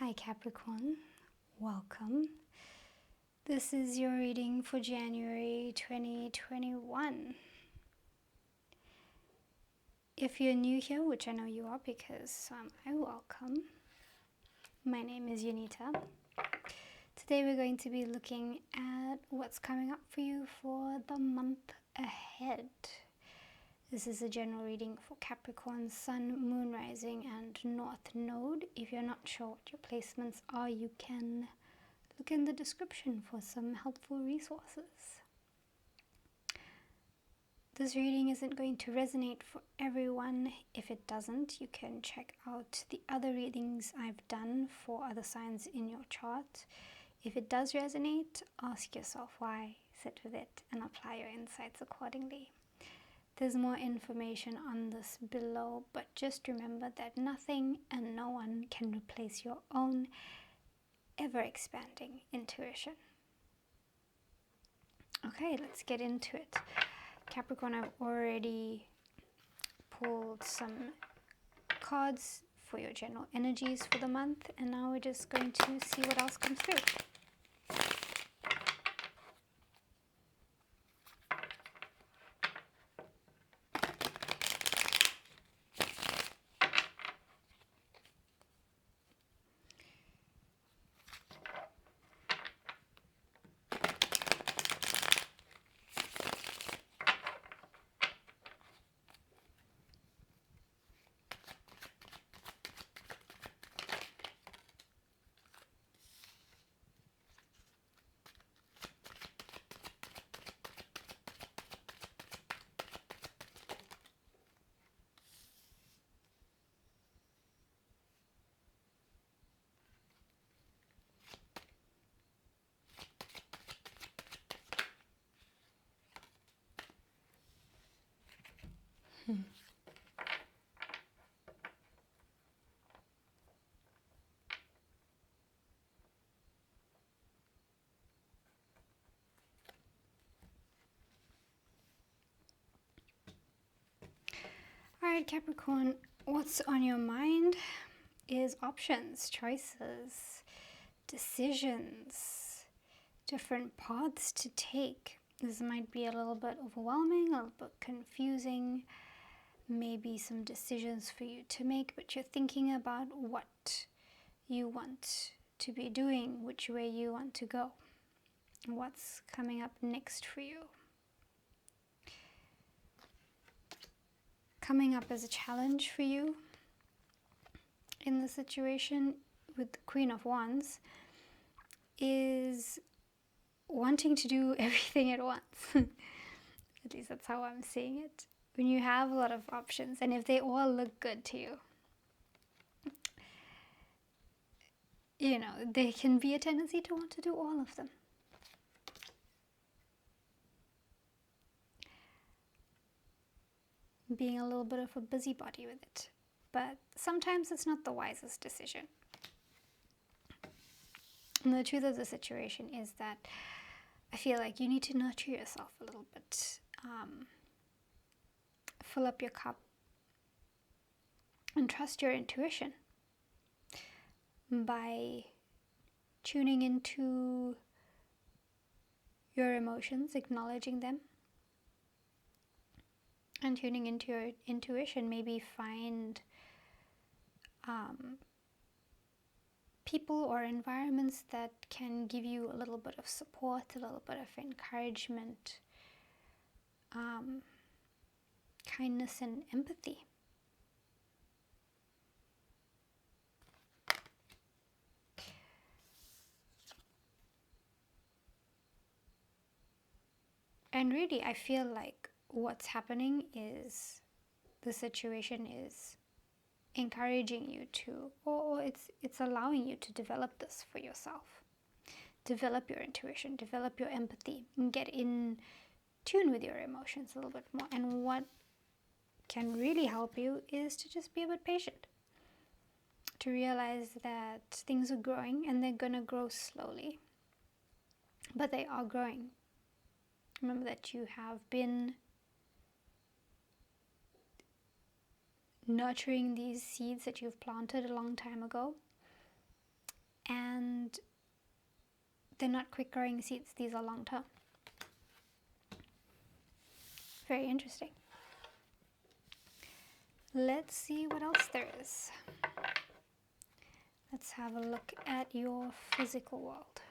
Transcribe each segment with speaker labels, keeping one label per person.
Speaker 1: Hi Capricorn, welcome. This is your reading for January 2021. If you're new here, which I know you are because I welcome. My name is Unita. Today we're going to be looking at what's coming up for you for the month ahead. This is a general reading for Capricorn, Sun, Moon, Rising, and North Node. If you're not sure what your placements are, you can look in the description for some helpful resources. This reading isn't going to resonate for everyone. If it doesn't, you can check out the other readings I've done for other signs in your chart. If it does resonate, ask yourself why, sit with it, and apply your insights accordingly. There's more information on this below, but just remember that nothing and no one can replace your own ever-expanding intuition. Okay, let's get into it. Capricorn, I've already pulled some cards for your general energies for the month, and now we're just going to see what else comes through. Alright Capricorn, what's on your mind is options, choices, decisions, different paths to take. This might be a little bit overwhelming, a little bit confusing, maybe some decisions for you to make, but you're thinking about what you want to be doing, which way you want to go, what's coming up next for you. Coming up as a challenge for you in the situation with the Queen of Wands is wanting to do everything at once. At least that's how I'm seeing it. When you have a lot of options and if they all look good to you, you know, there can be a tendency to want to do all of them. Being a little bit of a busybody with it. But sometimes it's not the wisest decision. And the truth of the situation is that I feel like you need to nurture yourself a little bit. Fill up your cup and trust your intuition by tuning into your emotions, acknowledging them, and tuning into your intuition. Maybe find people or environments that can give you a little bit of support, a little bit of encouragement, kindness and empathy. And really, I feel like what's happening is the situation is encouraging you to, or it's allowing you to develop this for yourself. Develop your intuition, develop your empathy, and get in tune with your emotions a little bit more. And what can really help you is to just be a bit patient. To realize that things are growing and they're gonna grow slowly, but they are growing. Remember that you have been nurturing these seeds that you've planted a long time ago, and they're not quick growing seeds. These are long term. Very interesting. Let's see what else there is. Let's have a look at your physical world.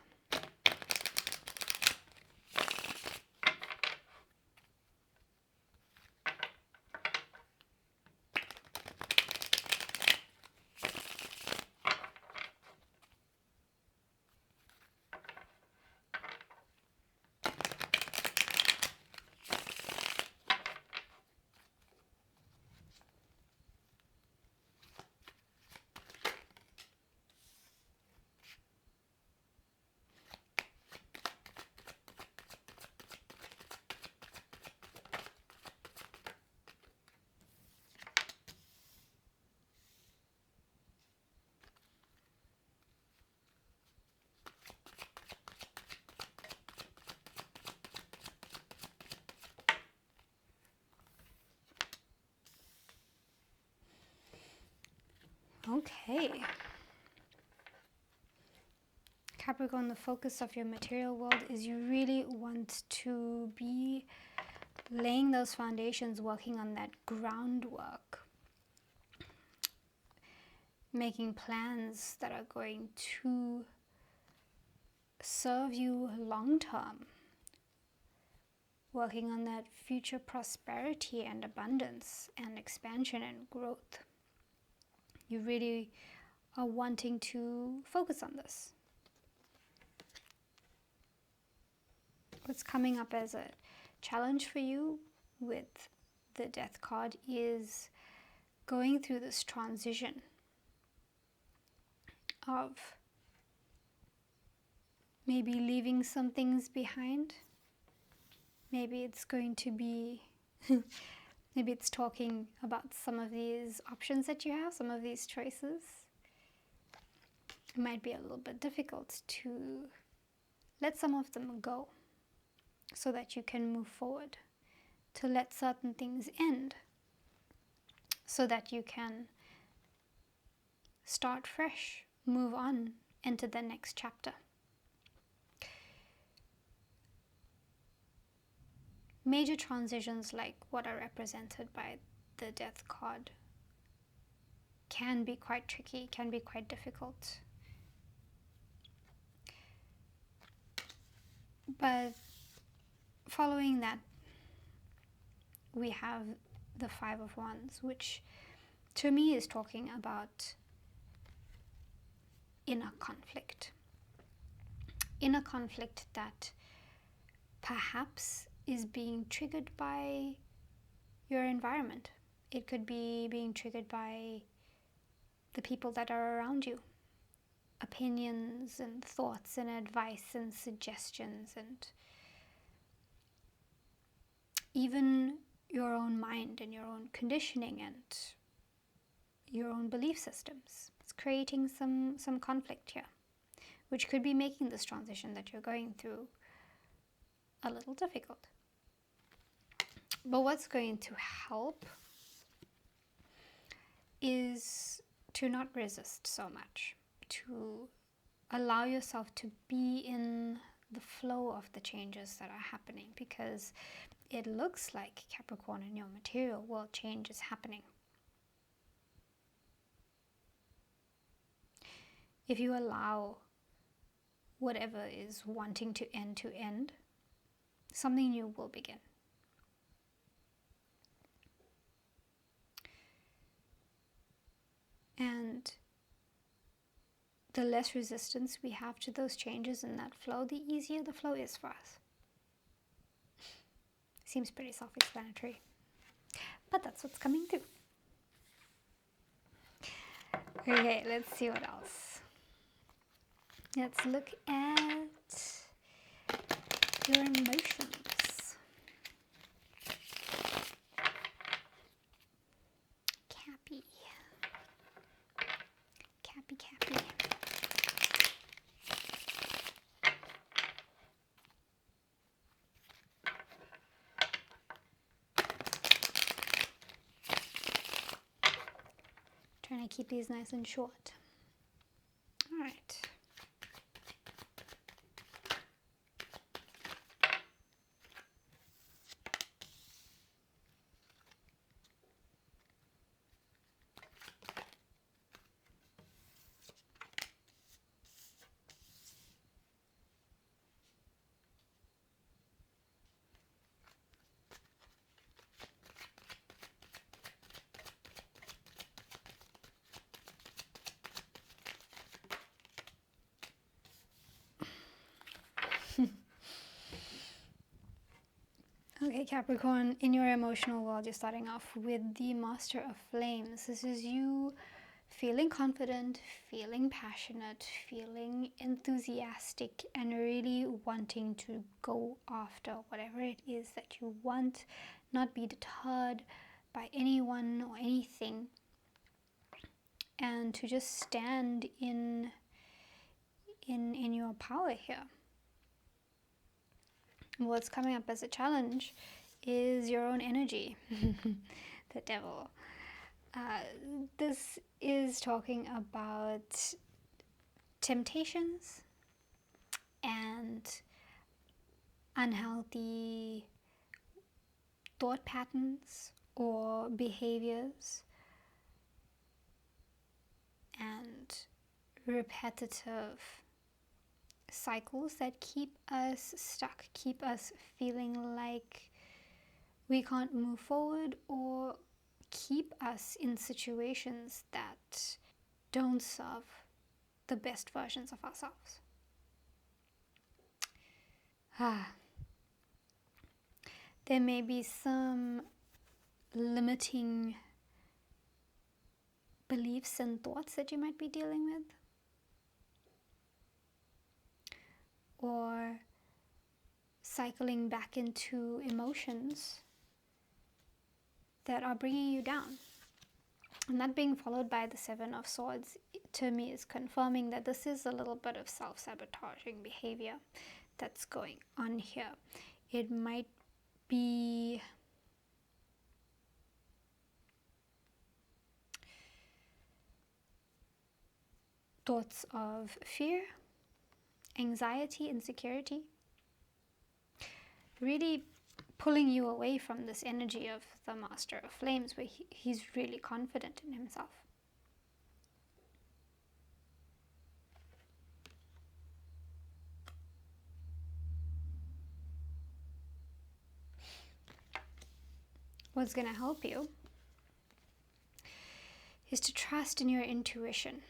Speaker 1: Okay. Capricorn, the focus of your material world is you really want to be laying those foundations, working on that groundwork, making plans that are going to serve you long term, working on that future prosperity and abundance and expansion and growth. You really are wanting to focus on this. What's coming up as a challenge for you with the Death card is going through this transition of maybe leaving some things behind. Maybe it's going to be maybe it's talking about some of these options that you have, some of these choices. It might be a little bit difficult to let some of them go so that you can move forward, to let certain things end so that you can start fresh, move on, enter the next chapter. Major transitions like what are represented by the Death card can be quite tricky, can be quite difficult. But following that, we have the Five of Wands, which to me is talking about inner conflict. Inner conflict that perhaps is being triggered by your environment. It could be being triggered by the people that are around you. Opinions and thoughts and advice and suggestions, and even your own mind and your own conditioning and your own belief systems. It's creating some conflict here, which could be making this transition that you're going through a little difficult. But what's going to help is to not resist so much, to allow yourself to be in the flow of the changes that are happening, because it looks like, Capricorn, in your material world, change is happening. If you allow whatever is wanting to end, something new will begin. And the less resistance we have to those changes in that flow, the easier the flow is for us. Seems pretty self-explanatory, but that's what's coming through. Okay, let's see what else. Let's look at your emotions. Cappy. Trying to keep these nice and short. All right. Okay, Capricorn, in your emotional world, you're starting off with the Master of Flames. This is you feeling confident, feeling passionate, feeling enthusiastic, and really wanting to go after whatever it is that you want, not be deterred by anyone or anything, and to just stand in your power here. What's coming up as a challenge is your own energy, the devil. This is talking about temptations and unhealthy thought patterns or behaviors and repetitive cycles that keep us stuck, keep us feeling like we can't move forward, or keep us in situations that don't serve the best versions of ourselves. There may be some limiting beliefs and thoughts that you might be dealing with, or cycling back into emotions that are bringing you down. And that being followed by the Seven of Swords, to me, is confirming that this is a little bit of self-sabotaging behavior that's going on here. It might be thoughts of fear, anxiety, insecurity, really pulling you away from this energy of the Master of Flames, where he's really confident in himself. What's going to help you is to trust in your intuition.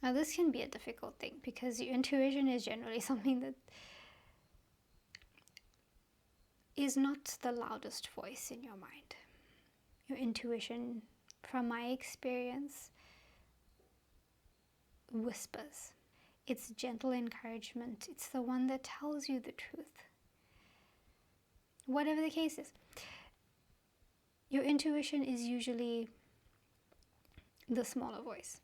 Speaker 1: Now, this can be a difficult thing because your intuition is generally something that is not the loudest voice in your mind. Your intuition, from my experience, whispers. It's gentle encouragement. It's the one that tells you the truth. Whatever the case is, your intuition is usually the smaller voice,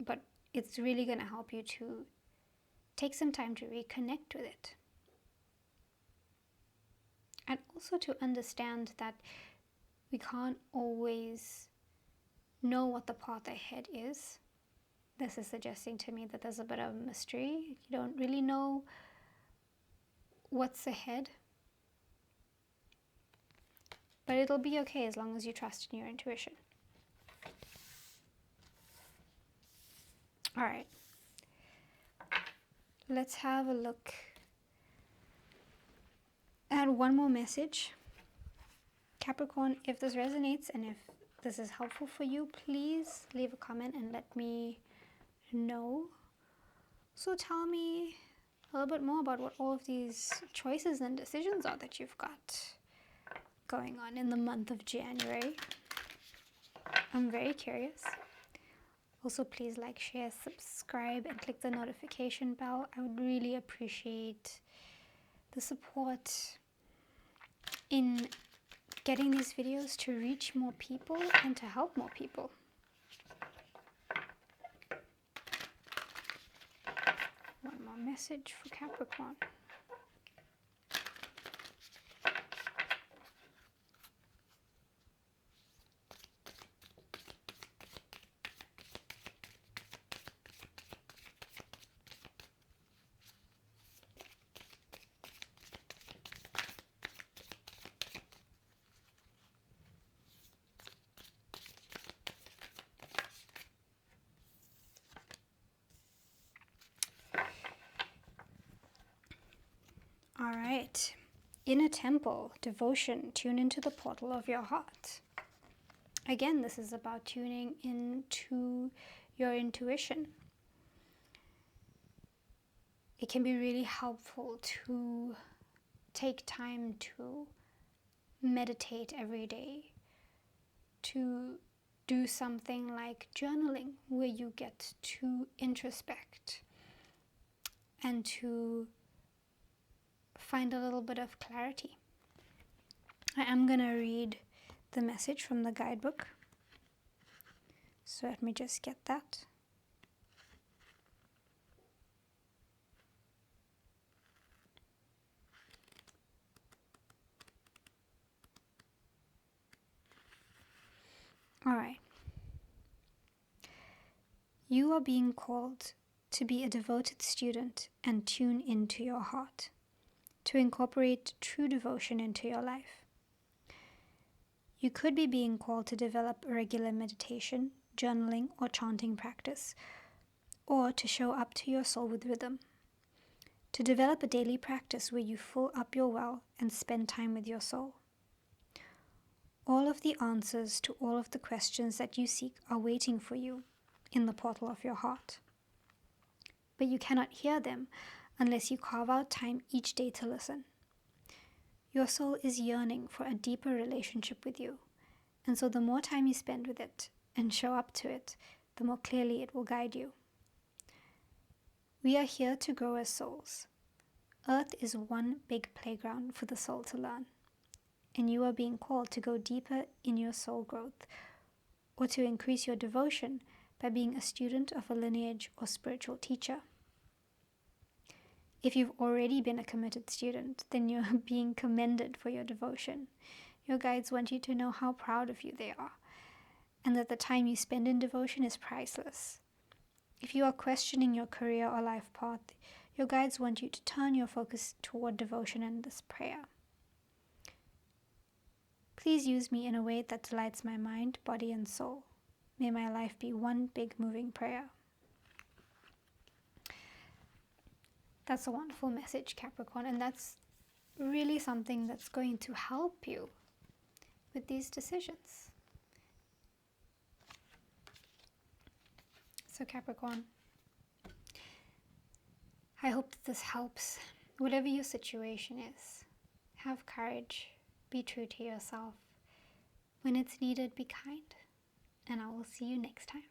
Speaker 1: but it's really going to help you to take some time to reconnect with it. And also to understand that we can't always know what the path ahead is. This is suggesting to me that there's a bit of mystery. You don't really know what's ahead. But it'll be okay as long as you trust in your intuition. All right. Let's have a look at one more message. Capricorn, if this resonates and if this is helpful for you, please leave a comment and let me know. So tell me a little bit more about what all of these choices and decisions are that you've got going on in the month of January. I'm very curious. Also, please like, share, subscribe, and click the notification bell. I would really appreciate the support in getting these videos to reach more people and to help more people. One more message for Capricorn. All right. Inner temple, devotion, tune into the portal of your heart. Again, this is about tuning into your intuition. It can be really helpful to take time to meditate every day, to do something like journaling, where you get to introspect and to find a little bit of clarity. I am going to read the message from the guidebook. So let me just get that. All right. You are being called to be a devoted student and tune into your heart, to incorporate true devotion into your life. You could be being called to develop a regular meditation, journaling, or chanting practice, or to show up to your soul with rhythm, to develop a daily practice where you fill up your well and spend time with your soul. All of the answers to all of the questions that you seek are waiting for you in the portal of your heart. But you cannot hear them unless you carve out time each day to listen. Your soul is yearning for a deeper relationship with you, and so the more time you spend with it and show up to it, the more clearly it will guide you. We are here to grow as souls. Earth is one big playground for the soul to learn, and you are being called to go deeper in your soul growth, or to increase your devotion by being a student of a lineage or spiritual teacher. If you've already been a committed student, then you're being commended for your devotion. Your guides want you to know how proud of you they are, and that the time you spend in devotion is priceless. If you are questioning your career or life path, your guides want you to turn your focus toward devotion and this prayer. Please use me in a way that delights my mind, body, and soul. May my life be one big moving prayer. That's a wonderful message, Capricorn, and that's really something that's going to help you with these decisions. So Capricorn, I hope that this helps. Whatever your situation is, have courage, be true to yourself. When it's needed, be kind, and I will see you next time.